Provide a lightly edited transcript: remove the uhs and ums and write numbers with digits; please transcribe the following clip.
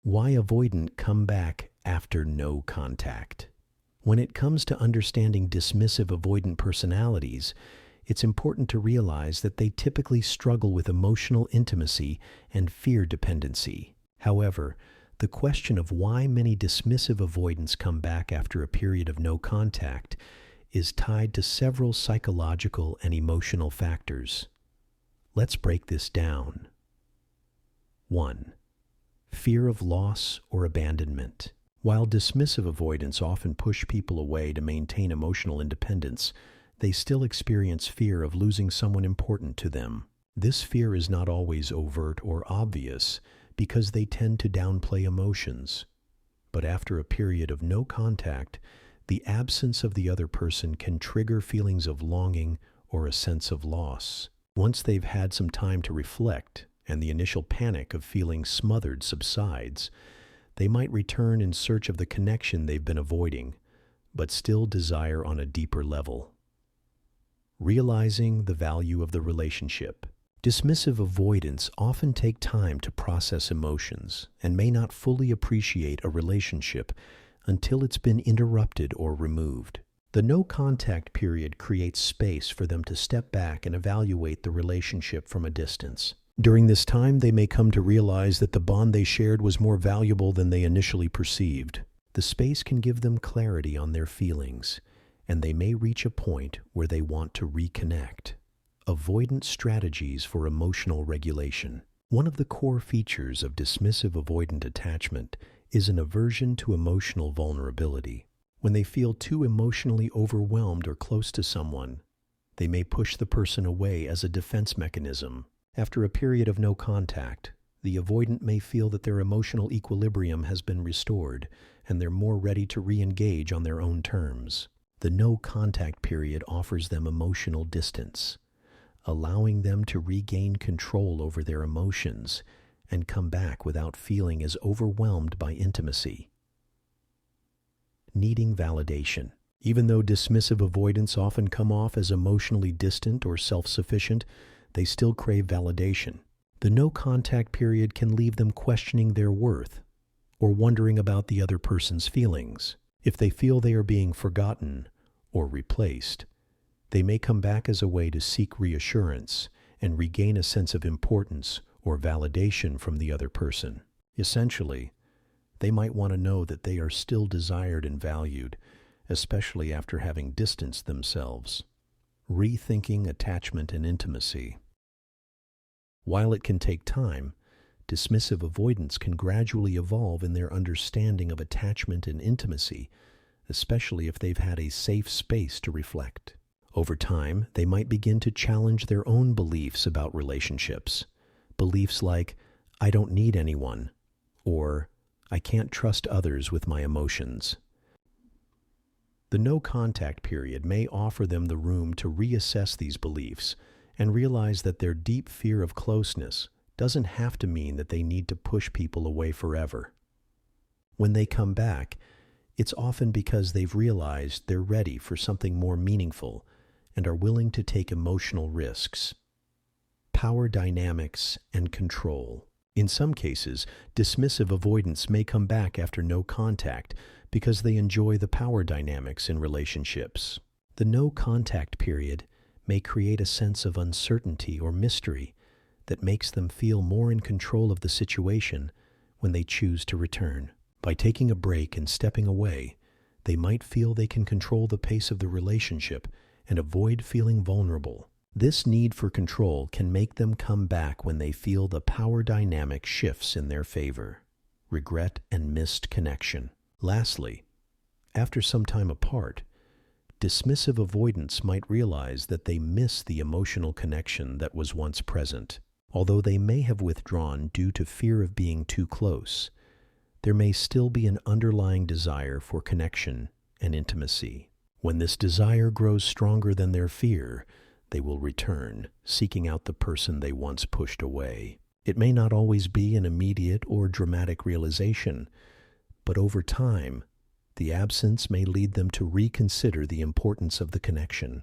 Why avoidant come back after no contact? When it comes to understanding dismissive avoidant personalities, it's important to realize that they typically struggle with emotional intimacy and fear dependency. However, the question of why many dismissive avoidants come back after a period of no contact is tied to several psychological and emotional factors. Let's break this down. 1. Fear of loss or abandonment. While dismissive avoidants often push people away to maintain emotional independence, they still experience fear of losing someone important to them. This fear is not always overt or obvious because they tend to downplay emotions. But after a period of no contact, the absence of the other person can trigger feelings of longing or a sense of loss. Once they've had some time to reflect and the initial panic of feeling smothered subsides, they might return in search of the connection they've been avoiding, but still desire on a deeper level. Realizing the value of the relationship. Dismissive avoidants often take time to process emotions and may not fully appreciate a relationship until it's been interrupted or removed. The no-contact period creates space for them to step back and evaluate the relationship from a distance. During this time, they may come to realize that the bond they shared was more valuable than they initially perceived. The space can give them clarity on their feelings, and they may reach a point where they want to reconnect. Avoidant strategies for emotional regulation. One of the core features of dismissive avoidant attachment is an aversion to emotional vulnerability. When they feel too emotionally overwhelmed or close to someone, they may push the person away as a defense mechanism. After a period of no contact, the avoidant may feel that their emotional equilibrium has been restored and they're more ready to re-engage on their own terms. The no contact period offers them emotional distance, allowing them to regain control over their emotions and come back without feeling as overwhelmed by intimacy. Needing validation. Even though dismissive avoidants often come off as emotionally distant or self-sufficient, they still crave validation. The no-contact period can leave them questioning their worth or wondering about the other person's feelings. If they feel they are being forgotten or replaced, they may come back as a way to seek reassurance and regain a sense of importance or validation from the other person. Essentially, they might want to know that they are still desired and valued, especially after having distanced themselves. Rethinking attachment and intimacy. While it can take time, dismissive avoidants can gradually evolve in their understanding of attachment and intimacy, especially if they've had a safe space to reflect. Over time, they might begin to challenge their own beliefs about relationships. Beliefs like, "I don't need anyone," or "I can't trust others with my emotions." The no-contact period may offer them the room to reassess these beliefs and realize that their deep fear of closeness doesn't have to mean that they need to push people away forever. When they come back, it's often because they've realized they're ready for something more meaningful and are willing to take emotional risks. Power dynamics and control. In some cases, dismissive avoidants may come back after no contact because they enjoy the power dynamics in relationships. The no contact period may create a sense of uncertainty or mystery that makes them feel more in control of the situation when they choose to return. By taking a break and stepping away, they might feel they can control the pace of the relationship and avoid feeling vulnerable. This need for control can make them come back when they feel the power dynamic shifts in their favor. Regret and missed connection. Lastly, after some time apart, dismissive avoidants might realize that they miss the emotional connection that was once present. Although they may have withdrawn due to fear of being too close, there may still be an underlying desire for connection and intimacy. When this desire grows stronger than their fear, they will return, seeking out the person they once pushed away. It may not always be an immediate or dramatic realization, but over time, the absence may lead them to reconsider the importance of the connection.